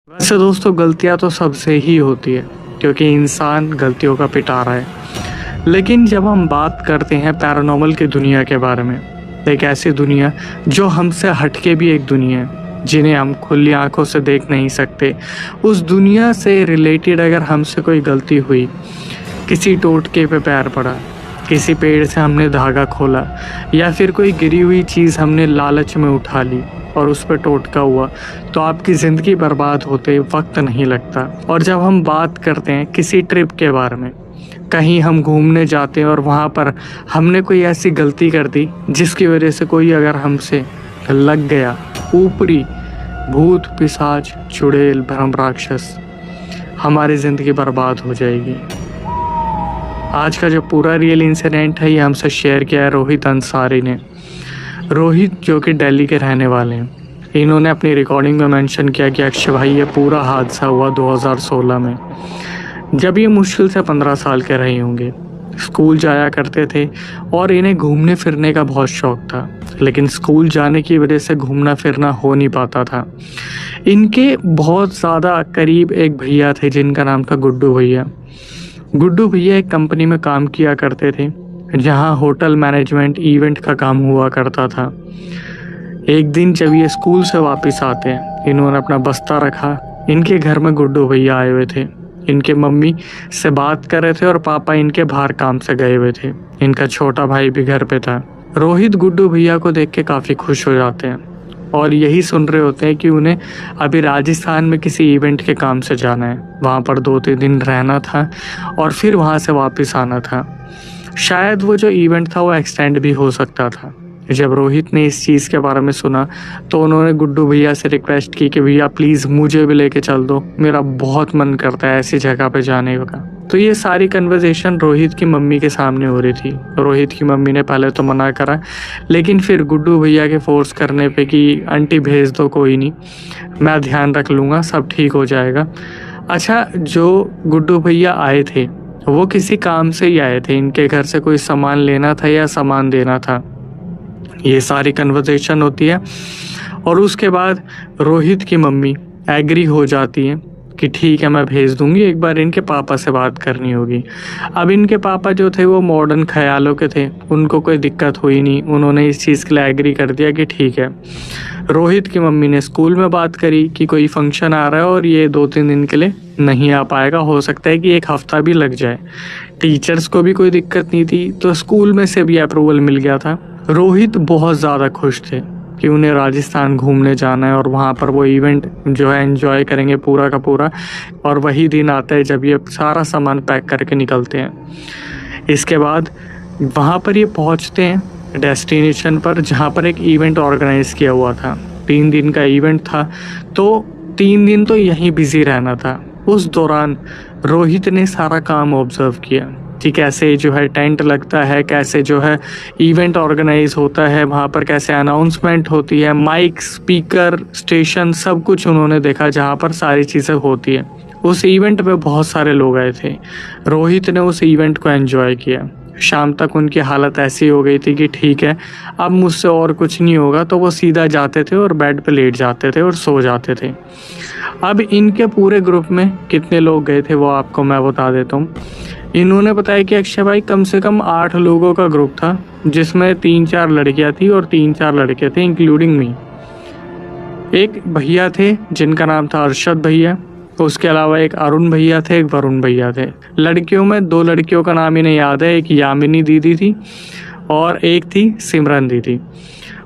वैसे दोस्तों गलतियां तो सबसे ही होती है क्योंकि इंसान गलतियों का पिटारा है। लेकिन जब हम बात करते हैं पैरानॉर्मल की दुनिया के बारे में, एक ऐसी दुनिया जो हमसे हटके भी एक दुनिया है, जिन्हें हम खुली आंखों से देख नहीं सकते, उस दुनिया से रिलेटेड अगर हमसे कोई गलती हुई, किसी टोटके पे पैर पड़ा, किसी पेड़ से हमने धागा खोला या फिर कोई गिरी हुई चीज़ हमने लालच में उठा ली और उस पर टोटका हुआ, तो आपकी ज़िंदगी बर्बाद होते वक्त नहीं लगता। और जब हम बात करते हैं किसी ट्रिप के बारे में, कहीं हम घूमने जाते हैं और वहाँ पर हमने कोई ऐसी गलती कर दी जिसकी वजह से कोई अगर हमसे लग गया, ऊपरी भूत पिशाच चुड़ैल भ्रम राक्षस, हमारी ज़िंदगी बर्बाद हो जाएगी। आज का जो पूरा रियल इंसिडेंट है ये हमसे शेयर किया है रोहित अंसारी ने। रोहित जो कि दिल्ली के रहने वाले हैं, इन्होंने अपनी रिकॉर्डिंग में मेंशन किया कि अक्षय भाई ये पूरा हादसा हुआ 2016 में, जब ये मुश्किल से 15 साल के रहे होंगे। स्कूल जाया करते थे और इन्हें घूमने फिरने का बहुत शौक था, लेकिन स्कूल जाने की वजह से घूमना फिरना हो नहीं पाता था। इनके बहुत ज़्यादा करीब एक भैया थे जिनका नाम था गुड्डू भैया। गुड्डू भैया एक कंपनी में काम किया करते थे जहां होटल मैनेजमेंट इवेंट का काम हुआ करता था। एक दिन जब ये स्कूल से वापस आते हैं, इन्होंने अपना बस्ता रखा, इनके घर में गुड्डू भैया आए हुए थे। इनके मम्मी से बात कर रहे थे और पापा इनके बाहर काम से गए हुए थे। इनका छोटा भाई भी घर पे था। रोहित गुड्डू भैया को देख के काफ़ी खुश हो जाते हैं और यही सुन रहे होते हैं कि उन्हें अभी राजस्थान में किसी इवेंट के काम से जाना है, वहाँ पर 2-3 दिन रहना था और फिर वहाँ से वापस आना था। शायद वो जो इवेंट था वो एक्सटेंड भी हो सकता था। जब रोहित ने इस चीज़ के बारे में सुना तो उन्होंने गुड्डू भैया से रिक्वेस्ट की कि भैया प्लीज़ मुझे भी लेके चल दो, मेरा बहुत मन करता है ऐसी जगह पे जाने का। तो ये सारी कन्वर्सेशन रोहित की मम्मी के सामने हो रही थी। रोहित की मम्मी ने पहले तो मना करा, लेकिन फिर गुड्डू भैया के फोर्स करने पे कि आंटी भेज दो, कोई नहीं, मैं ध्यान रख लूँगा, सब ठीक हो जाएगा। अच्छा, जो गुड्डू भैया आए थे वो किसी काम से ही आए थे, इनके घर से कोई सामान लेना था या सामान देना था। ये सारी कन्वर्सेशन होती है और उसके बाद रोहित की मम्मी एग्री हो जाती है कि ठीक है मैं भेज दूंगी, एक बार इनके पापा से बात करनी होगी। अब इनके पापा जो थे वो मॉडर्न ख्यालों के थे, उनको कोई दिक्कत हुई नहीं, उन्होंने इस चीज़ के लिए एग्री कर दिया कि ठीक है। रोहित की मम्मी ने स्कूल में बात करी कि कोई फंक्शन आ रहा है और ये 2-3 दिन के लिए नहीं आ पाएगा, हो सकता है कि एक हफ्ता भी लग जाए। टीचर्स को भी कोई दिक्कत नहीं थी, तो स्कूल में से भी अप्रूवल मिल गया था। रोहित बहुत ज़्यादा खुश थे कि उन्हें राजस्थान घूमने जाना है और वहाँ पर वो इवेंट जो है एंजॉय करेंगे पूरा का पूरा। और वही दिन आता है जब ये सारा सामान पैक करके निकलते हैं। इसके बाद वहाँ पर ये पहुँचते हैं डेस्टिनेशन पर, जहाँ पर एक इवेंट ऑर्गेनाइज किया हुआ था। 3 दिन का इवेंट था, तो 3 दिन तो यहीं बिजी रहना था। उस दौरान रोहित ने सारा काम ऑब्जर्व किया कि कैसे जो है टेंट लगता है, कैसे जो है इवेंट ऑर्गेनाइज होता है, वहाँ पर कैसे अनाउंसमेंट होती है, माइक, स्पीकर, स्टेशन, सब कुछ उन्होंने देखा जहाँ पर सारी चीज़ें होती है। उस इवेंट में बहुत सारे लोग आए थे। रोहित ने उस इवेंट को एंजॉय किया। शाम तक उनकी हालत ऐसी हो गई थी कि ठीक है अब मुझसे और कुछ नहीं होगा, तो वो सीधा जाते थे और बेड पे लेट जाते थे और सो जाते थे। अब इनके पूरे ग्रुप में कितने लोग गए थे वो आपको मैं बता देता हूँ। इन्होंने बताया कि अक्षय भाई कम से कम 8 लोगों का ग्रुप था, जिसमें 3-4 लड़कियां थी और 3-4 लड़के थे इंक्लूडिंग मी। एक भैया थे जिनका नाम था अरशद भैया, उसके अलावा एक अरुण भैया थे, एक वरुण भैया थे। लड़कियों में 2 लड़कियों का नाम इन्हें याद है, एक यामिनी दीदी थी और एक थी सिमरन दीदी।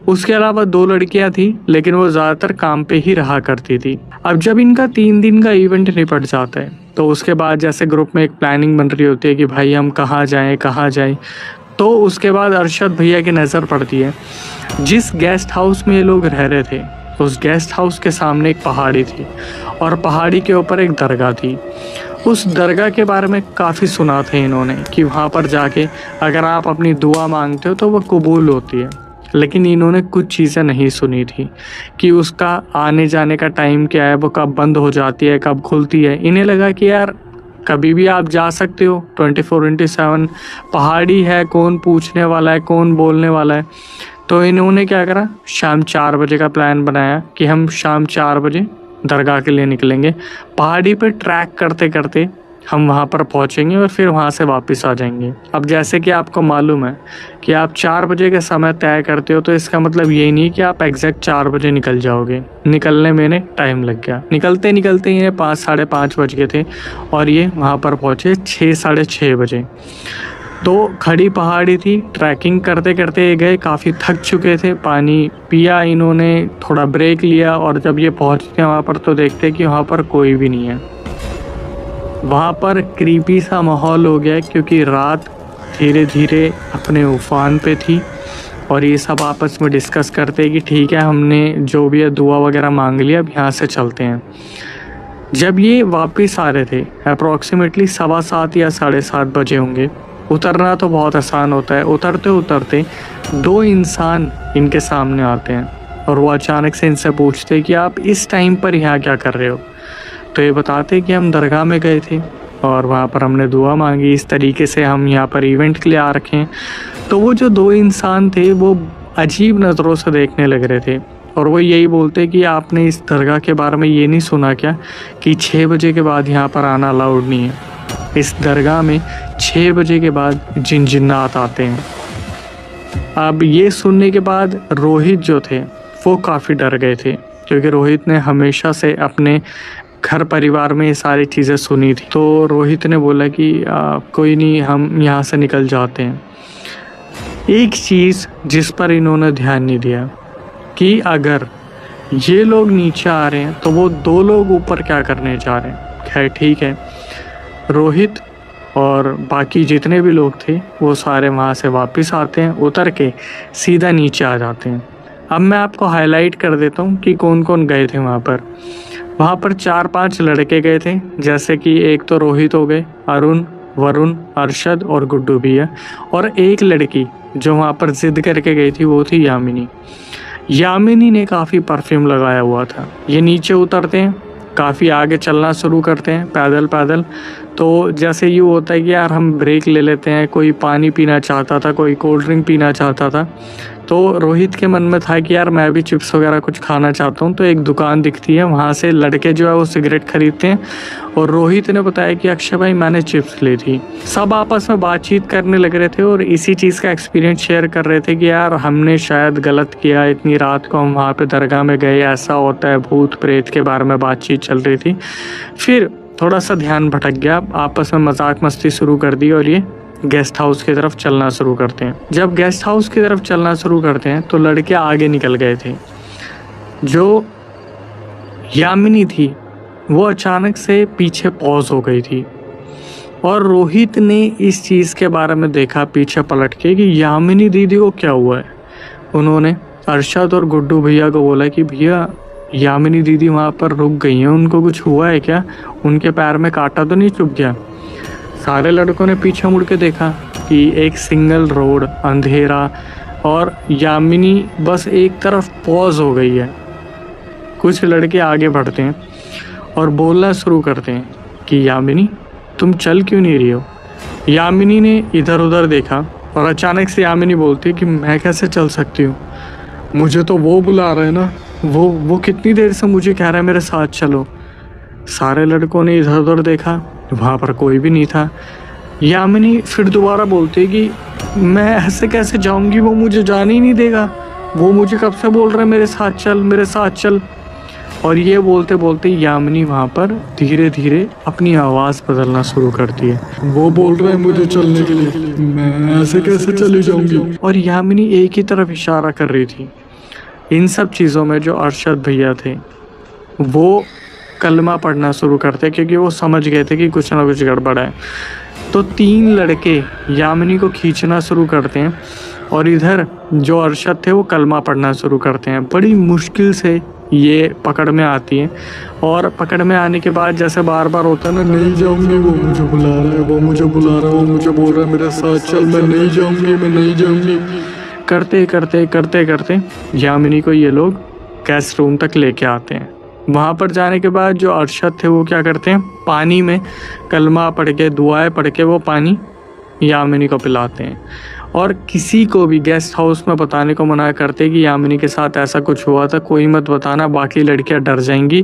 उसके अलावा 2 लड़कियां थी, लेकिन वो ज़्यादातर काम पे ही रहा करती थी। अब जब इनका 3 दिन का इवेंट निपट जाता है तो उसके बाद जैसे ग्रुप में एक प्लानिंग बन रही होती है कि भाई हम कहाँ जाएं, तो उसके बाद अरशद भैया की नज़र पड़ती है जिस गेस्ट हाउस में ये लोग रह रहे थे, उस गेस्ट हाउस के सामने एक पहाड़ी थी और पहाड़ी के ऊपर एक दरगाह थी। उस दरगाह के बारे में काफ़ी सुना था इन्होंने कि वहाँ पर जाके अगर आप अपनी दुआ मांगते हो तो वो कबूल होती है, लेकिन इन्होंने कुछ चीज़ें नहीं सुनी थी कि उसका आने जाने का टाइम क्या है, वो कब बंद हो जाती है, कब खुलती है। इन्हें लगा कि यार कभी भी आप जा सकते हो, 24/7 पहाड़ी है, कौन पूछने वाला है, कौन बोलने वाला है। तो इन्होंने क्या करा, शाम 4 बजे का प्लान बनाया कि हम शाम 4 बजे दरगाह के लिए निकलेंगे। पहाड़ी पे ट्रैक करते करते हम वहाँ पर पहुँचेंगे और फिर वहाँ से वापस आ जाएंगे। अब जैसे कि आपको मालूम है कि आप 4 बजे के समय तय करते हो, तो इसका मतलब यही नहीं कि आप एग्जैक्ट 4 बजे निकल जाओगे। निकलने में इन्हें टाइम लग गया। निकलते निकलते इन्हें 5 साढ़े 5 बज गए थे और ये वहाँ पर पहुँचे 6 साढ़े 6 बजे। तो खड़ी पहाड़ी थी, ट्रैकिंग करते करते गए, काफ़ी थक चुके थे। पानी पिया इन्होंने, थोड़ा ब्रेक लिया और जब ये पहुँचते वहाँ पर तो देखते कि वहाँ पर कोई भी नहीं है। वहाँ पर क्रीपी सा माहौल हो गया क्योंकि रात धीरे धीरे अपने उफान पे थी और ये सब आपस में डिस्कस करते कि ठीक है, हमने जो भी है दुआ वगैरह मांग लिया, अब यहाँ से चलते हैं। जब ये वापस आ रहे थे अप्रॉक्सीमेटली 7:15 या 7:30 बजे होंगे। उतरना तो बहुत आसान होता है। उतरते उतरते 2 इंसान इनके सामने आते हैं और वो अचानक से इनसे पूछते कि आप इस टाइम पर यहाँ क्या कर रहे हो। तो ये बताते कि हम दरगाह में गए थे और वहाँ पर हमने दुआ मांगी, इस तरीके से हम यहाँ पर इवेंट के लिए आ रखे हैं। तो वो जो 2 इंसान थे वो अजीब नज़रों से देखने लग रहे थे और वो यही बोलते कि आपने इस दरगाह के बारे में ये नहीं सुना क्या कि 6 बजे के बाद यहाँ पर आना अलाउड नहीं है। इस दरगाह में 6 बजे के बाद जिन जिन्नात आते हैं। अब ये सुनने के बाद रोहित जो थे वो काफ़ी डर गए थे क्योंकि रोहित ने हमेशा से अपने घर परिवार में ये सारी चीज़ें सुनी थी। तो रोहित ने बोला कि कोई नहीं, हम यहाँ से निकल जाते हैं। एक चीज़ जिस पर इन्होंने ध्यान नहीं दिया कि अगर ये लोग नीचे आ रहे हैं तो वो 2 लोग ऊपर क्या करने जा रहे हैं। खैर ठीक है, रोहित और बाकी जितने भी लोग थे वो सारे वहाँ से वापस आते हैं, उतर के सीधा नीचे आ जाते हैं। अब मैं आपको हाईलाइट कर देता हूँ कि कौन कौन गए थे वहाँ पर। वहाँ पर 4-5 लड़के गए थे, जैसे कि एक तो रोहित हो गए, अरुण, वरुण, अरशद और गुड्डू भी है। और एक लड़की जो वहाँ पर ज़िद करके गई थी वो थी यामिनी। यामिनी ने काफ़ी परफ्यूम लगाया हुआ था। ये नीचे उतरते हैं, काफ़ी आगे चलना शुरू करते हैं पैदल पैदल। तो जैसे यूँ होता है कि यार हम ब्रेक ले लेते हैं, कोई पानी पीना चाहता था, कोई कोल्ड ड्रिंक पीना चाहता था। तो रोहित के मन में था कि यार मैं भी चिप्स वगैरह कुछ खाना चाहता हूँ। तो एक दुकान दिखती है, वहाँ से लड़के जो है वो सिगरेट खरीदते हैं और रोहित ने बताया कि अक्षय भाई मैंने चिप्स ली थी। सब आपस में बातचीत करने लग रहे थे और इसी चीज़ का एक्सपीरियंस शेयर कर रहे थे कि यार हमने शायद गलत किया, इतनी रात को हम वहाँ पे दरगाह में गए, ऐसा होता है, भूत प्रेत के बारे में बातचीत चल रही थी। फिर थोड़ा सा ध्यान भटक गया, आपस में मजाक मस्ती शुरू कर दी और ये गेस्ट हाउस की तरफ चलना शुरू करते हैं। जब गेस्ट हाउस की तरफ चलना शुरू करते हैं तो लड़के आगे निकल गए थे। जो यामिनी थी वो अचानक से पीछे पॉज हो गई थी और रोहित ने इस चीज़ के बारे में देखा पीछे पलट के कि यामिनी दीदी को क्या हुआ है। उन्होंने अरशद और गुड्डू भैया को बोला कि भैया यामिनी दीदी वहाँ पर रुक गई हैं, उनको कुछ हुआ है क्या, उनके पैर में कांटा तो नहीं चुभ गया। सारे लड़कों ने पीछे मुड़ के देखा कि एक सिंगल रोड, अंधेरा और यामिनी बस एक तरफ पॉज हो गई है। कुछ लड़के आगे बढ़ते हैं और बोलना शुरू करते हैं कि यामिनी तुम चल क्यों नहीं रही हो। यामिनी ने इधर उधर देखा और अचानक से यामिनी बोलती है कि मैं कैसे चल सकती हूँ, मुझे तो वो बुला रहे हैं ना, वो कितनी देर से मुझे कह रहा है मेरे साथ चलो। सारे लड़कों ने इधर उधर देखा, वहाँ पर कोई भी नहीं था। यामिनी फिर दोबारा बोलती है कि मैं ऐसे कैसे जाऊँगी, वो मुझे जाने ही नहीं देगा, वो मुझे कब से बोल रहा है मेरे साथ चल, मेरे साथ चल। और ये बोलते बोलते यामिनी वहाँ पर धीरे धीरे अपनी आवाज़ बदलना शुरू करती है। वो बोल रहा है मुझे चलने के लिए, मैं ऐसे कैसे चली जाऊँगी। और यामिनी एक ही तरफ इशारा कर रही थी। इन सब चीज़ों में जो अरशद भैया थे वो कलमा पढ़ना शुरू करते क्योंकि वो समझ गए थे कि कुछ ना कुछ गड़बड़ है। तो 3 लड़के यामिनी को खींचना शुरू करते हैं और इधर जो अरशद थे वो कलमा पढ़ना शुरू करते हैं। बड़ी मुश्किल से ये पकड़ में आती है और पकड़ में आने के बाद जैसे बार बार होता है ना, नहीं जाऊँगी, वो मुझे बुला रहा है, वो मुझे बुला रहा है, वो मुझे बोल रहा है मेरे साथ चल, मैं नहीं जाऊँगी, मैं नहीं जाऊँगी। करते करते करते करते यामिनी को ये लोग गेस्ट रूम तक लेके आते हैं। वहाँ पर जाने के बाद जो अरशद थे वो क्या करते हैं, पानी में कलमा पढ़ के, दुआएं पढ़ के वो पानी यामिनी को पिलाते हैं। और किसी को भी गेस्ट हाउस में बताने को मना करते कि यामिनी के साथ ऐसा कुछ हुआ था, कोई मत बताना, बाकी लड़कियां डर जाएंगी।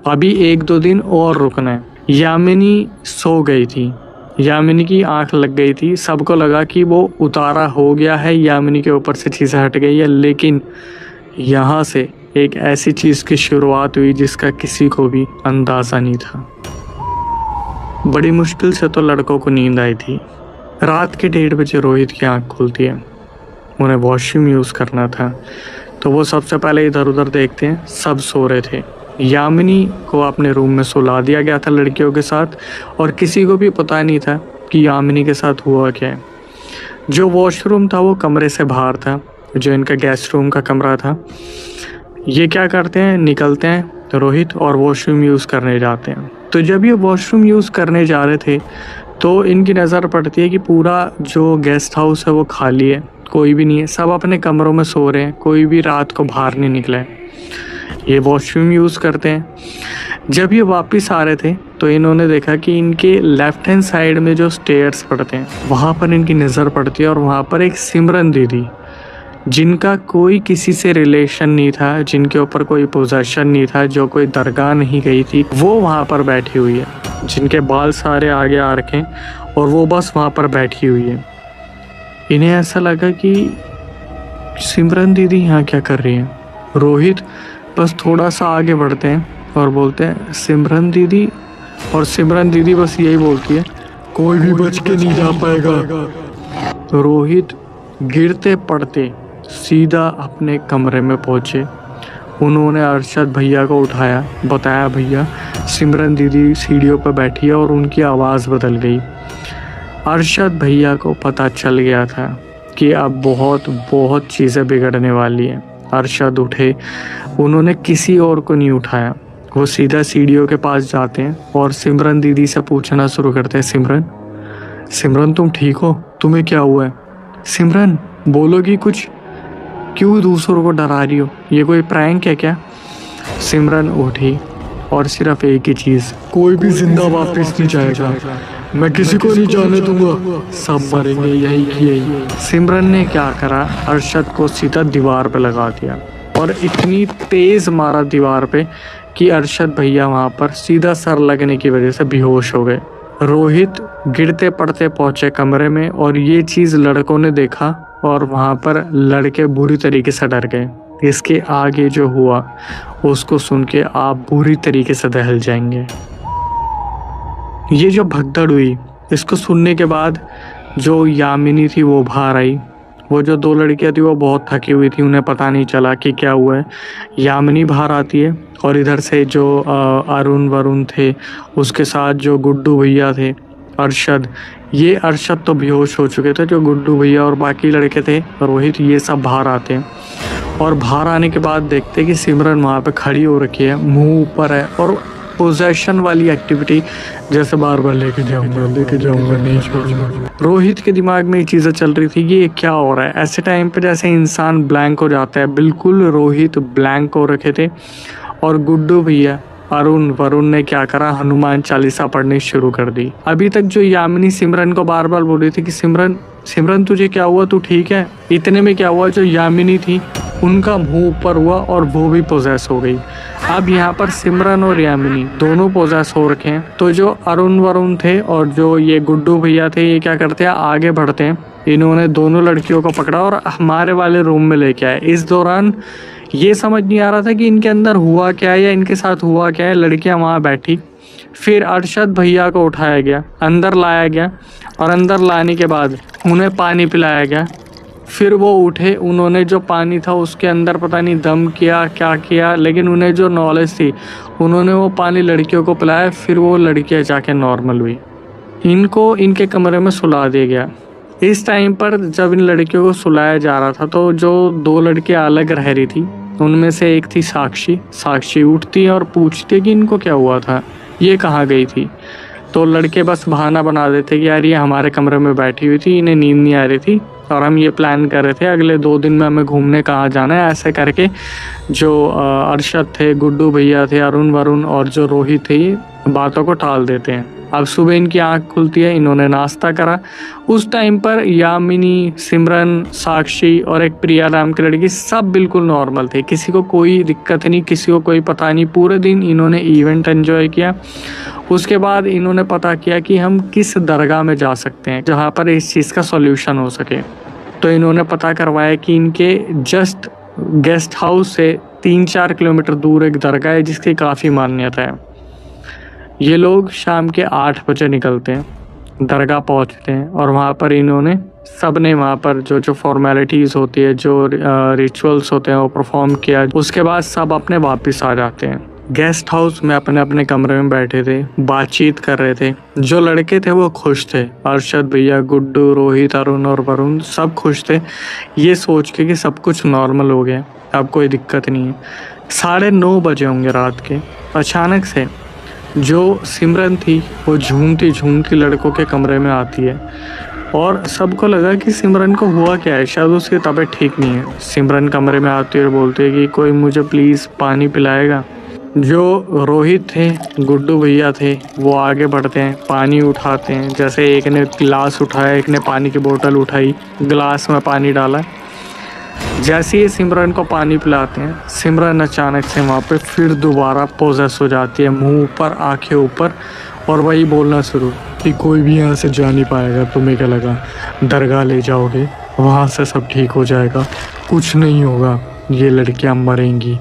अभी 1-2 दिन और रुकना है। यामिनी सो गई थी, यामिनी की आंख लग गई थी, सबको लगा कि वो उतारा हो गया है, यामिनी के ऊपर से चीज़ें हट गई है। लेकिन यहाँ से एक ऐसी चीज़ की शुरुआत हुई जिसका किसी को भी अंदाज़ा नहीं था। बड़ी मुश्किल से तो लड़कों को नींद आई थी। रात के 1:30 बजे रोहित की आंख खुलती है। उन्हें वॉशरूम यूज़ करना था, तो वो सबसे पहले इधर उधर देखते हैं, सब सो रहे थे। यामिनी को अपने रूम में सुला दिया गया था लड़कियों के साथ, और किसी को भी पता नहीं था कि यामिनी के साथ हुआ क्या है। जो वॉशरूम था वो कमरे से बाहर था, जो इनका गेस्ट रूम का कमरा था। ये क्या करते हैं, निकलते हैं रोहित और वॉशरूम यूज़ करने जाते हैं। तो जब ये वॉशरूम यूज़ करने जा रहे थे तो इनकी नज़र पड़ती है कि पूरा जो गेस्ट हाउस है वो खाली है, कोई भी नहीं है, सब अपने कमरों में सो रहे हैं, कोई भी रात को बाहर नहीं निकला है। ये वॉशरूम यूज़ करते हैं। जब ये वापस आ रहे थे तो इन्होंने देखा कि इनके लेफ्ट हैंड साइड में जो स्टेयर्स पड़ते हैं वहाँ पर इनकी नज़र पड़ती है, और वहाँ पर एक सिमरन दीदी, जिनका कोई किसी से रिलेशन नहीं था, जिनके ऊपर कोई पोजेशन नहीं था, जो कोई दरगाह नहीं गई थी, वो वहाँ पर बैठी हुई है, जिनके बाल सारे आगे आ रखे हैं और वो बस वहाँ पर बैठी हुई है। इन्हें ऐसा लगा कि सिमरन दीदी यहाँ क्या कर रही हैं। रोहित बस थोड़ा सा आगे बढ़ते हैं और बोलते हैं सिमरन दीदी, और सिमरन दीदी बस यही बोलती है, कोई भी बच के नहीं जा पाएगा। तो रोहित गिरते पड़ते सीधा अपने कमरे में पहुँचे। उन्होंने अरशद भैया को उठाया, बताया भैया सिमरन दीदी सीढ़ियों पर बैठी है, और उनकी आवाज़ बदल गई। अरशद भैया को पता चल गया था कि अब बहुत चीज़ें बिगड़ने वाली हैं। अरशद उठे, उन्होंने किसी और को नहीं उठाया, वो सीधा सीढ़ियों के पास जाते हैं और सिमरन दीदी से पूछना शुरू करते हैं, सिमरन तुम ठीक हो, तुम्हें क्या हुआ है? सिमरन बोलोगी कुछ, क्यों दूसरों को डरा रही हो, ये कोई प्रैंक है क्या? सिमरन उठी और सिर्फ एक ही चीज़, कोई भी जिंदा वापस नहीं जाएगा, मैं किसी को नहीं जाने दूंगा, सब मरेंगे यही की यही। सिमरन ने क्या करा, अरशद को सीधा दीवार पे लगा दिया, और इतनी तेज़ मारा दीवार पे कि अरशद भैया वहाँ पर सीधा सर लगने की वजह से बेहोश हो गए। रोहित गिरते पड़ते पहुँचे कमरे में, और ये चीज़ लड़कों ने देखा, और वहाँ पर लड़के बुरी तरीके से डर गए। इसके आगे जो हुआ उसको सुन के आप बुरी तरीके से दहल जाएंगे। ये जो भगदड़ हुई, इसको सुनने के बाद जो यामिनी थी वो बाहर आई। वो जो 2 लड़कियां थी वो बहुत थकी हुई थी, उन्हें पता नहीं चला कि क्या हुआ है। यामिनी बाहर आती है, और इधर से जो अरुण वरुण थे, उसके साथ जो गुड्डू भैया थे, अरशद, ये अरशद तो बेहोश हो चुके थे, जो गुड्डू भैया और बाकी लड़के थे, रोहित, ये सब बाहर आते हैं। और बाहर आने के बाद देखते हैं कि सिमरन वहाँ पे खड़ी हो रखी है, मुंह ऊपर है, और पोजेशन वाली एक्टिविटी, जैसे बार बार लेके जाऊंगा नहीं छोड़ूंगा। रोहित के दिमाग में ये चीज़ें चल रही थी कि ये क्या हो रहा है। ऐसे टाइम पे जैसे इंसान ब्लैंक हो जाता है, बिल्कुल रोहित ब्लैंक हो रखे थे। और गुड्डू भैया, अरुण वरुण ने क्या करा, हनुमान चालीसा पढ़नी शुरू कर दी। अभी तक जो यामिनी सिमरन को बार बार बोल रही थी कि सिमरन तुझे क्या हुआ, तू ठीक है, इतने में क्या हुआ, जो यामिनी थी उनका मुंह ऊपर हुआ और वो भी पोजेस हो गई। अब यहाँ पर सिमरन और यामिनी दोनों पोजेस हो रखे हैं। तो जो अरुण वरुण थे और जो ये गुड्डू भैया थे, ये क्या करते हैं, आगे बढ़ते हैं। इन्होंने दोनों लड़कियों को पकड़ा और हमारे वाले रूम में लेके आए। इस दौरान ये समझ नहीं आ रहा था कि इनके अंदर हुआ क्या है या इनके साथ हुआ क्या है। लड़कियां वहाँ बैठी, फिर अरशद भैया को उठाया गया, अंदर लाया गया, और अंदर लाने के बाद उन्हें पानी पिलाया गया। फिर वो उठे, उन्होंने जो पानी था उसके अंदर पता नहीं दम किया क्या किया, लेकिन उन्हें जो नॉलेज थी उन्होंने वो पानी लड़कियों को पिलाया। फिर वो लड़कियां जाके नॉर्मल हुई। इनको इनके कमरे में सुला दिया गया। इस टाइम पर जब इन लड़कियों को सुलाया जा रहा था तो जो 2 लड़कियां अलग रह रही थी, उनमें से एक थी साक्षी उठती है और पूछती है कि इनको क्या हुआ था, ये कहाँ गई थी। तो लड़के बस बहाना बना देते कि यार ये हमारे कमरे में बैठी हुई थी, इन्हें नींद नहीं आ रही थी, और हम ये प्लान कर रहे थे अगले 2 दिन में हमें घूमने कहाँ जाना है। ऐसे करके जो अरशद थे, गुड्डू भैया थे, अरुण वरुण और जो रोहित थे, बातों को टाल देते हैं। अब सुबह इनकी आंख खुलती है, इन्होंने नाश्ता करा। उस टाइम पर यामिनी, सिमरन, साक्षी और एक प्रिया नाम की लड़की सब बिल्कुल नॉर्मल थे, किसी को कोई दिक्कत नहीं, किसी को कोई पता नहीं। पूरे दिन इन्होंने इवेंट एंजॉय किया। उसके बाद इन्होंने पता किया कि हम किस दरगाह में जा सकते हैं जहाँ पर इस चीज़ का सॉल्यूशन हो सके। तो इन्होंने पता करवाया कि इनके जस्ट गेस्ट हाउस से 3-4 किलोमीटर दूर एक दरगाह है जिसकी काफ़ी मान्यता है। ये लोग शाम के 8 बजे निकलते हैं, दरगाह पहुंचते हैं और वहाँ पर इन्होंने सब ने वहाँ पर जो जो फॉर्मेलिटीज़ होती है, जो रिचुअल्स होते हैं वो परफॉर्म किया। उसके बाद सब अपने वापस आ जाते हैं। गेस्ट हाउस में अपने अपने कमरे में बैठे थे, बातचीत कर रहे थे। जो लड़के थे वो खुश थे, अरशद भैया, गुड्डू, रोहित, अरुण और वरुण सब खुश थे, ये सोच के कि सब कुछ नॉर्मल हो गया, अब कोई दिक्कत नहीं है। 9:30 बजे होंगे रात के। अचानक से जो सिमरन थी वो झूमती झूमती लड़कों के कमरे में आती है और सबको लगा कि सिमरन को हुआ क्या है, शायद उसकी तबीयत ठीक नहीं है। सिमरन कमरे में आती है और बोलती है कि कोई मुझे प्लीज़ पानी पिलाएगा। जो रोहित थे, गुड्डू भैया थे, वो आगे बढ़ते हैं, पानी उठाते हैं। जैसे एक ने गिलास उठाया, एक ने पानी की बोतल उठाई, गिलास में पानी डाला। जैसे ही सिमरन को पानी पिलाते हैं, सिमरन अचानक से वहाँ पे फिर दोबारा पोजेस हो जाती है, मुंह ऊपर, आंखें ऊपर, और वही बोलना शुरू कि कोई भी यहाँ से जा नहीं पाएगा, तुम्हें क्या लगा दरगाह ले जाओगे, वहाँ से सब ठीक हो जाएगा, कुछ नहीं होगा, ये लड़कियाँ मरेंगी।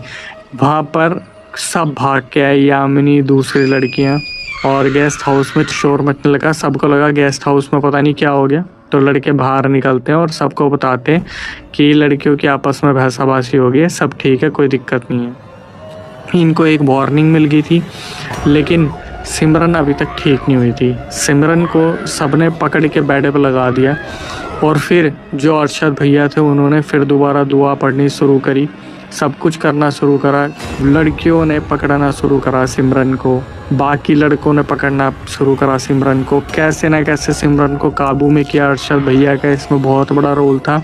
वहाँ पर सब भाग के आए, यामिनी, दूसरी लड़कियाँ, और गेस्ट हाउस में शोर मचने लगा। सबको लगा गेस्ट हाउस में पता नहीं क्या हो गया। तो लड़के बाहर निकलते हैं और सबको बताते हैं कि लड़कियों की आपस में बहसाबाजी हो गई है, सब ठीक है, कोई दिक्कत नहीं है। इनको एक वार्निंग मिल गई थी, लेकिन सिमरन अभी तक ठीक नहीं हुई थी। सिमरन को सबने पकड़ के बेड पर लगा दिया और फिर जो अरशद भैया थे उन्होंने फिर दोबारा दुआ पढ़नी शुरू करी, सब कुछ करना शुरू करा। लड़कियों ने पकड़ना शुरू करा सिमरन को, बाकी लड़कों ने पकड़ना शुरू करा सिमरन को। कैसे ना कैसे सिमरन को काबू में किया। अरशद भैया का इसमें बहुत बड़ा रोल था,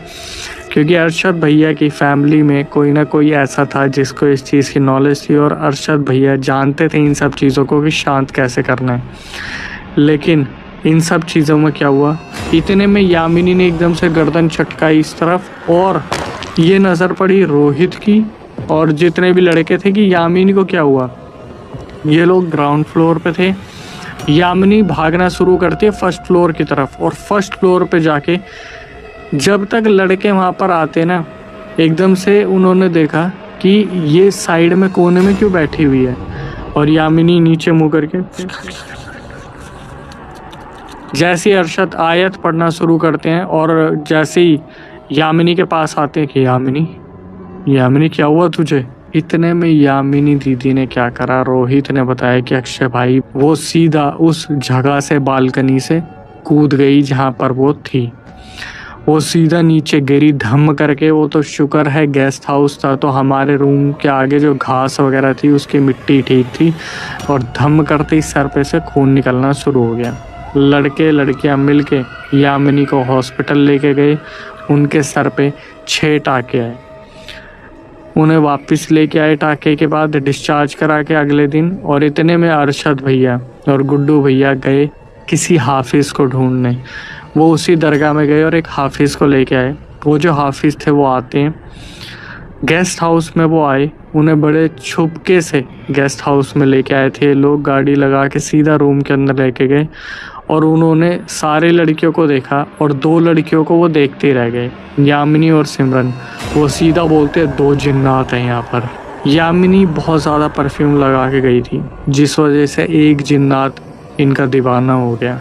क्योंकि अरशद भैया की फैमिली में कोई ना कोई ऐसा था जिसको इस चीज़ की नॉलेज थी और अरशद भैया जानते थे इन सब चीज़ों को कि शांत कैसे करना है। लेकिन इन सब चीज़ों में क्या हुआ, इतने में यामिनी ने एकदम से गर्दन चटकाई इस तरफ और ये नज़र पड़ी रोहित की और जितने भी लड़के थे कि यामिनी को क्या हुआ। ये लोग ग्राउंड फ्लोर पे थे। यामिनी भागना शुरू करती है फर्स्ट फ्लोर की तरफ, और फर्स्ट फ्लोर पे जाके जब तक लड़के वहाँ पर आते ना, एकदम से उन्होंने देखा कि ये साइड में कोने में क्यों बैठी हुई है, और यामिनी नीचे मुँह करके जैसे अरशद आयत पढ़ना शुरू करते हैं और जैसे ही यामिनी के पास आते हैं कि यामिनी क्या हुआ तुझे। इतने में यामिनी दीदी ने क्या करा, रोहित ने बताया कि अक्षय भाई वो सीधा उस जगह से, बालकनी से कूद गई जहाँ पर वो थी। वो सीधा नीचे गिरी धम करके। वो तो शुक्र है गेस्ट हाउस था, तो हमारे रूम के आगे जो घास वगैरह थी उसकी मिट्टी ठीक थी, और धम करते ही सर पे से खून निकलना शुरू हो गया। लड़के लड़कियां मिलके यामिनी को हॉस्पिटल लेके गए। उनके सर पे 6 टाके आए। उन्हें वापस लेके आए टाके के बाद, डिस्चार्ज करा के अगले दिन। और इतने में अरशद भैया और गुड्डू भैया गए किसी हाफिज़ को ढूंढने। वो उसी दरगाह में गए और एक हाफिज़ को लेके आए। वो जो हाफिज़ थे वो आते हैं गेस्ट हाउस में। वो आए, उन्हें बड़े छुपके से गेस्ट हाउस में लेके आए थे लोग। गाड़ी लगा के सीधा रूम के अंदर लेके गए और उन्होंने सारे लड़कियों को देखा और 2 लड़कियों को वो देखते ही रह गए, यामिनी और सिमरन। वो सीधा बोलते 2 जिन्नात हैं यहाँ पर। यामिनी बहुत ज़्यादा परफ्यूम लगा के गई थी, जिस वजह से एक जिन्नात इनका दीवाना हो गया।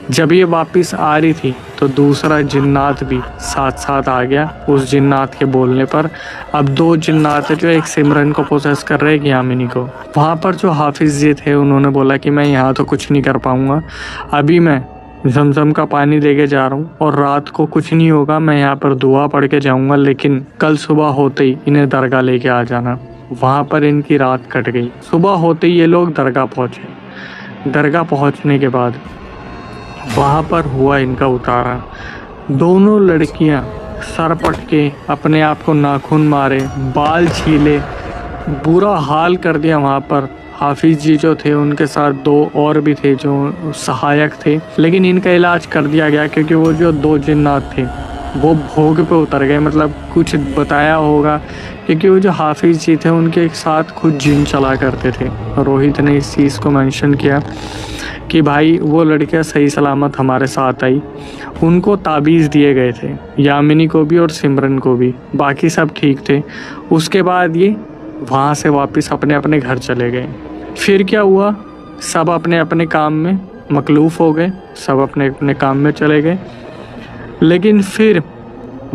जब ये वापस आ रही थी तो दूसरा जिन्नात भी साथ साथ आ गया उस जिन्नात के बोलने पर। अब 2 जिन्नात है जो एक सिमरन को प्रोसेस कर रहे हैं, यामिनी को। वहाँ पर जो हाफिज़ जी थे उन्होंने बोला कि मैं यहाँ तो कुछ नहीं कर पाऊँगा, अभी मैं जमजम का पानी दे के जा रहा हूँ और रात को कुछ नहीं होगा, मैं यहाँ पर दुआ पढ़ के जाऊँगा, लेकिन कल सुबह होते ही इन्हें दरगाह लेके आ जाना। वहाँ पर इनकी रात कट गई। सुबह होते ही ये लोग दरगाह पहुँचे। दरगाह पहुँचने के बाद वहाँ पर हुआ इनका उतारा। दोनों लड़कियाँ सर पटके, अपने आप को नाखून मारे, बाल छीले, बुरा हाल कर दिया वहाँ पर। हाफिज़ जी जो थे उनके साथ 2 और भी थे जो सहायक थे, लेकिन इनका इलाज कर दिया गया क्योंकि वो जो 2 जिन्नात थे वो भोग पे उतर गए, मतलब कुछ बताया होगा क्योंकि वो जो हाफिज़ जी थे उनके साथ खुद जिन चला करते थे। रोहित ने इस चीज़ को मेंशन किया कि भाई वो लड़कियां सही सलामत हमारे साथ आई, उनको ताबीज़ दिए गए थे, यामिनी को भी और सिमरन को भी, बाकी सब ठीक थे। उसके बाद ये वहाँ से वापस अपने अपने घर चले गए। फिर क्या हुआ, सब अपने अपने काम में मकलूफ़ हो गए, सब अपने अपने काम में चले गए। लेकिन फिर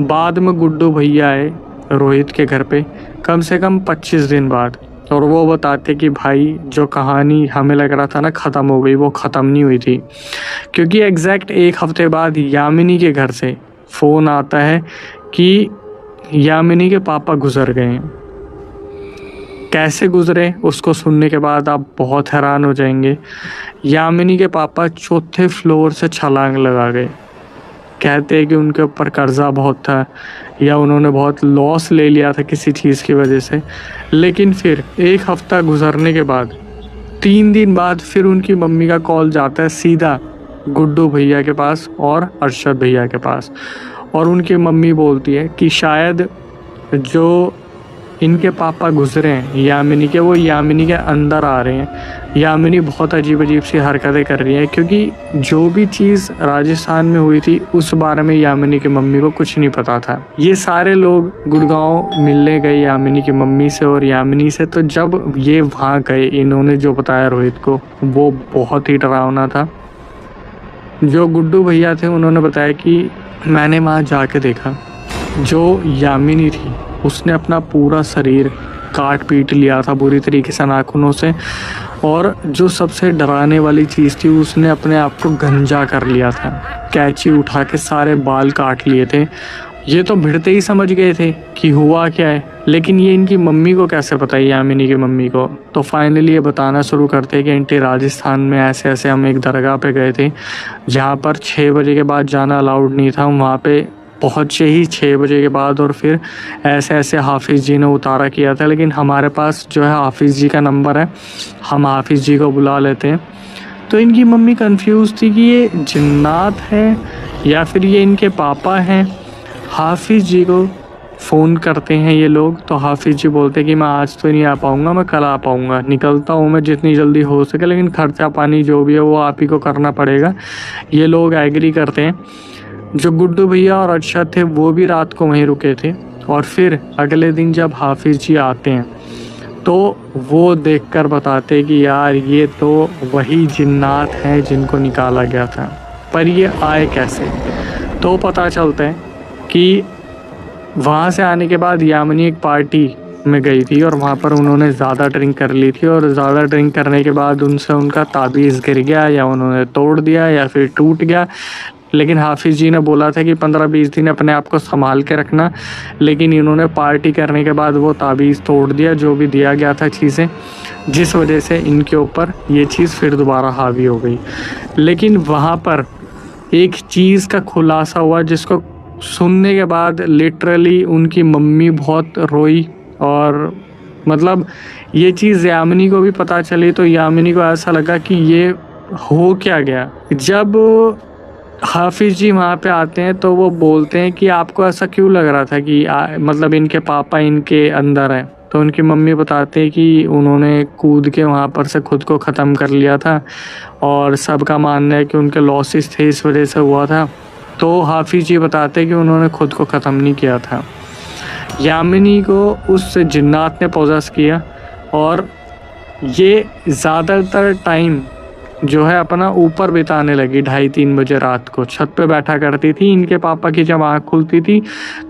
बाद में गुड्डू भैया आए रोहित के घर पे कम से कम 25 दिन बाद, और वो बताते कि भाई जो कहानी हमें लग रहा था ना ख़त्म हो गई, वो ख़त्म नहीं हुई थी, क्योंकि एग्जैक्ट 1 हफ्ते बाद यामिनी के घर से फ़ोन आता है कि यामिनी के पापा गुज़र गए हैं। कैसे गुज़रे उसको सुनने के बाद आप बहुत हैरान हो जाएंगे। यामिनी के पापा 4थे फ्लोर से छलांग लगा गए। कहते हैं कि उनके ऊपर कर्जा बहुत था या उन्होंने बहुत लॉस ले लिया था किसी चीज़ की वजह से। लेकिन फिर 1 हफ्ता गुजरने के बाद 3 दिन बाद फिर उनकी मम्मी का कॉल जाता है सीधा गुड्डू भैया के पास और अरशद भैया के पास, और उनकी मम्मी बोलती है कि शायद जो इनके पापा गुजरे हैं यामिनी के, वो यामिनी के अंदर आ रहे हैं। यामिनी बहुत अजीब अजीब सी हरकतें कर रही है, क्योंकि जो भी चीज़ राजस्थान में हुई थी उस बारे में यामिनी की मम्मी को कुछ नहीं पता था। ये सारे लोग गुड़गांव मिलने गए यामिनी की मम्मी से और यामिनी से, तो जब ये वहाँ गए इन्होंने जो बताया रोहित को वो बहुत ही डरावना था। जो गुड्डू भैया थे उन्होंने बताया कि मैंने वहाँ जाके देखा, जो यामिनी थी उसने अपना पूरा शरीर काट पीट लिया था बुरी तरीके से नाखूनों से, और जो सबसे डराने वाली चीज़ थी उसने अपने आप को गंजा कर लिया था, कैंची उठा के सारे बाल काट लिए थे। ये तो भिड़ते ही समझ गए थे कि हुआ क्या है, लेकिन ये इनकी मम्मी को कैसे पता है, यामिनी की मम्मी को। तो फाइनली ये बताना शुरू करते हैं कि आंटी राजस्थान में ऐसे ऐसे हम एक दरगाह पे गए थे जहाँ पर 6 बजे के बाद जाना अलाउड नहीं था, वहाँ पे पहुँचे ही 6 बजे के बाद, और फिर ऐसे ऐसे हाफिज़ जी ने उतारा किया था, लेकिन हमारे पास जो है हाफिज़ जी का नंबर है, हम हाफिज़ जी को बुला लेते हैं। तो इनकी मम्मी कंफ्यूज थी कि ये जिन्नात है या फिर ये इनके पापा हैं। हाफिज़ जी को फ़ोन करते हैं ये लोग, तो हाफिज़ जी बोलते हैं कि मैं आज तो नहीं आ पाऊँगा, मैं कल आ पाऊँगा, निकलता हूँ मैं जितनी जल्दी हो सके, लेकिन खर्चा पानी जो भी है वो आप ही को करना पड़ेगा। ये लोग एग्री करते हैं। जो गुड्डू भैया और अरशद थे वो भी रात को वहीं रुके थे, और फिर अगले दिन जब हाफिज़ जी आते हैं तो वो देखकर बताते कि यार ये तो वही जिन्नात हैं जिनको निकाला गया था, पर ये आए कैसे। तो पता चलता है कि वहाँ से आने के बाद यामिनी एक पार्टी में गई थी और वहाँ पर उन्होंने ज़्यादा ड्रिंक कर ली थी, और ज़्यादा ड्रिंक करने के बाद उनसे उनका ताबीज़ गिर गया या उन्होंने तोड़ दिया या फिर टूट गया। लेकिन हाफिज़ जी ने बोला था कि 15-20 दिन अपने आप को संभाल के रखना, लेकिन इन्होंने पार्टी करने के बाद वो ताबीज़ तोड़ दिया जो भी दिया गया था चीज़ें, जिस वजह से इनके ऊपर ये चीज़ फिर दोबारा हावी हो गई। लेकिन वहाँ पर एक चीज़ का खुलासा हुआ जिसको सुनने के बाद लिटरली उनकी मम्मी बहुत रोई, और मतलब ये चीज़ यामिनी को भी पता चली तो यामिनी को ऐसा लगा कि ये हो क्या गया। जब हाफिज़ जी वहाँ पे आते हैं तो वो बोलते हैं कि आपको ऐसा क्यों लग रहा था कि मतलब इनके पापा इनके अंदर हैं। तो उनकी मम्मी बताते हैं कि उन्होंने कूद के वहाँ पर से खुद को ख़त्म कर लिया था, और सबका मानना है कि उनके लॉसेस थे इस वजह से हुआ था। तो हाफिज़ जी बताते हैं कि उन्होंने खुद को ख़त्म नहीं किया था, यामिनी को उस जिन्नात ने पोजेस किया, और ये ज़्यादातर टाइम जो है अपना ऊपर बिताने लगी। 2:30-3 बजे रात को छत पे बैठा करती थी। इनके पापा की जब आँख खुलती थी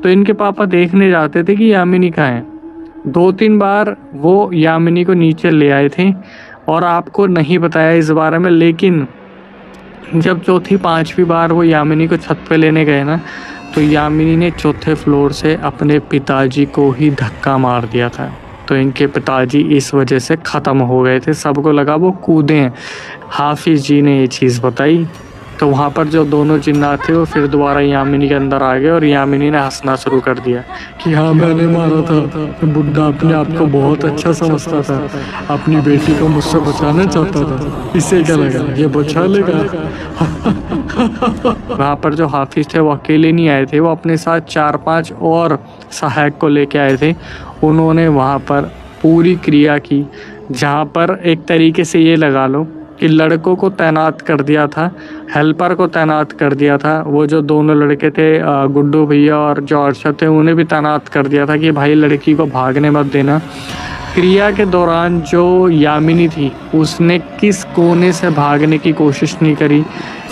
तो इनके पापा देखने जाते थे कि यामिनी कहाँ है। 2-3 बार वो यामिनी को नीचे ले आए थे और आपको नहीं बताया इस बारे में, लेकिन जब 4-5वीं बार वो यामिनी को छत पे लेने गए ना, तो यामिनी ने 4थे फ्लोर से अपने पिताजी को ही धक्का मार दिया था। तो इनके पिताजी इस वजह से ख़त्म हो गए थे, सबको लगा वो कूदे हैं। हाफिज़ जी ने ये चीज़ बताई तो वहाँ पर जो दोनों जिन्नात थे वो फिर दोबारा यामिनी के अंदर आ गए और यामिनी ने हंसना शुरू कर दिया कि हाँ मैंने मारा था। बुड्ढा अपने आप को बहुत अच्छा समझता था, अपनी बेटी को मुझसे बचाना चाहता था, इससे क्या लगा ये बचा लेगा। वहाँ पर जो हाफिज थे वो अकेले नहीं आए थे, वो अपने साथ 4-5 और सहायक को लेके आए थे। उन्होंने वहाँ पर पूरी क्रिया की, जहाँ पर एक तरीके से ये लगा लो कि लड़कों को तैनात कर दिया था, हेल्पर को तैनात कर दिया था। वो जो दोनों लड़के थे गुड्डू भैया और जो अरशद थे, उन्हें भी तैनात कर दिया था कि भाई लड़की को भागने मत देना। क्रिया के दौरान जो यामिनी थी उसने किस कोने से भागने की कोशिश नहीं करी,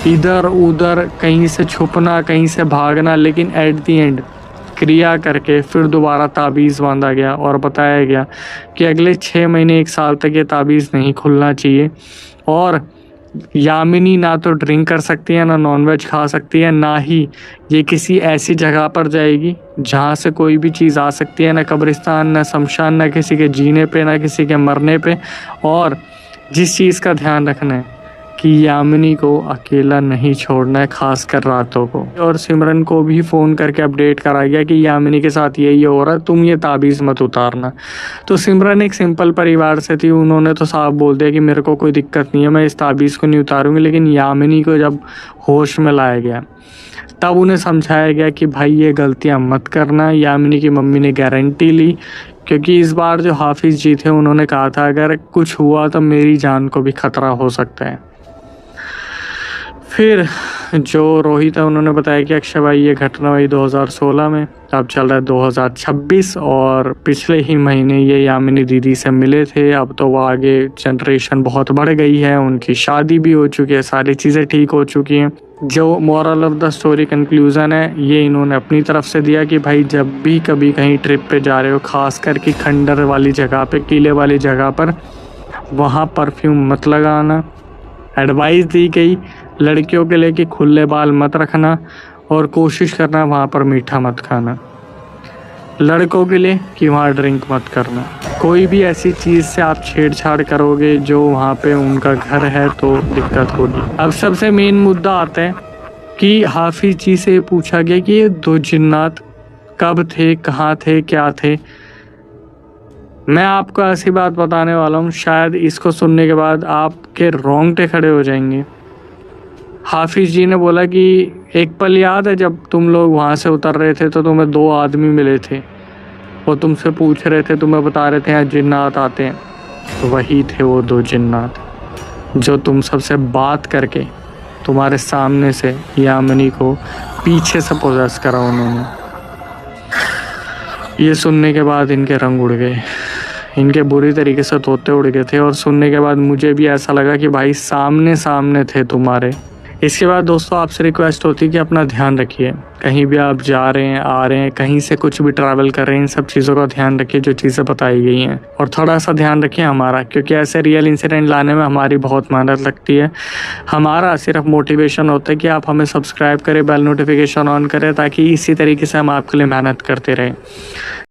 इधर उधर कहीं से छुपना, कहीं से भागना, लेकिन एट दी एंड क्रिया करके फिर दोबारा ताबीज़ बांधा गया और बताया गया कि अगले 6 महीने 1 साल तक ये ताबीज़ नहीं खुलना चाहिए। और यामिनी ना तो ड्रिंक कर सकती है, ना नॉनवेज खा सकती है, ना ही ये किसी ऐसी जगह पर जाएगी जहाँ से कोई भी चीज़ आ सकती है, ना कब्रिस्तान, ना शमशान, ना किसी के जीने पे, ना किसी के मरने पे। और जिस चीज़ का ध्यान रखना है कि यामिनी को अकेला नहीं छोड़ना है, खासकर रातों को। और सिमरन को भी फ़ोन करके अपडेट करा गया कि यामिनी के साथ यही हो रहा है, तुम ये ताबीज़ मत उतारना। तो सिमरन एक सिंपल परिवार से थी, उन्होंने तो साफ बोल दिया कि मेरे को कोई दिक्कत नहीं है, मैं इस ताबीज़ को नहीं उतारूंगी। लेकिन यामिनी को जब होश में लाया गया तब उन्हें समझाया गया कि भाई ये गलतियाँ मत करना। यामिनी की मम्मी ने गारंटी ली, क्योंकि इस बार जो हाफिज़ जी थे उन्होंने कहा था अगर कुछ हुआ तो मेरी जान को भी खतरा हो सकता है। फिर जो रोहित है उन्होंने बताया कि अक्षय भाई ये घटना हुई 2016 में, अब चल रहा है 2026 और पिछले ही महीने ये यामिनी दीदी से मिले थे। अब तो वो आगे जनरेशन बहुत बढ़ गई है, उनकी शादी भी हो चुकी है, सारी चीज़ें ठीक हो चुकी हैं। जो moral of the story conclusion है ये इन्होंने अपनी तरफ से दिया कि भाई जब भी कभी कहीं ट्रिप पे जा रहे हो, खास करके खंडर वाली जगह पे, किले वाली जगह पर, वहाँ परफ्यूम मत लगाना। एडवाइस दी गई लड़कियों के लिए कि खुले बाल मत रखना और कोशिश करना वहाँ पर मीठा मत खाना। लड़कों के लिए कि वहाँ ड्रिंक मत करना। कोई भी ऐसी चीज़ से आप छेड़छाड़ करोगे जो वहाँ पे उनका घर है तो दिक्कत होगी। अब सबसे मेन मुद्दा आता है कि हाफिज जी से पूछा गया कि ये 2 जिन्नात कब थे, कहाँ थे, क्या थे। मैं आपको ऐसी बात बताने वाला हूँ, शायद इसको सुनने के बाद आपके रोंगटे खड़े हो जाएंगे। हाफिज जी ने बोला कि एक पल याद है जब तुम लोग वहाँ से उतर रहे थे तो तुम्हें 2 आदमी मिले थे, वो तुमसे पूछ रहे थे, तुम्हें बता रहे थे यहाँ जिन्नात आते हैं। तो वही थे वो 2 जिन्नात जो तुम सबसे बात करके तुम्हारे सामने से यामिनी को पीछे से पोजेस करा उन्होंने। ये सुनने के बाद इनके रंग उड़ गए, इनके बुरी तरीके से तोते उड़ गए थे। और सुनने के बाद मुझे भी ऐसा लगा कि भाई सामने सामने थे तुम्हारे। इसके बाद दोस्तों आपसे रिक्वेस्ट होती है कि अपना ध्यान रखिए, कहीं भी आप जा रहे हैं, आ रहे हैं, कहीं से कुछ भी ट्रैवल कर रहे हैं, इन सब चीज़ों का ध्यान रखिए जो चीज़ें बताई गई हैं। और थोड़ा सा ध्यान रखिए हमारा, क्योंकि ऐसे रियल इंसिडेंट लाने में हमारी बहुत मेहनत लगती है। हमारा सिर्फ मोटिवेशन होता है कि आप हमें सब्सक्राइब करें, बेल नोटिफिकेशन ऑन करें, ताकि इसी तरीके से हम आपके लिए मेहनत करते रहें।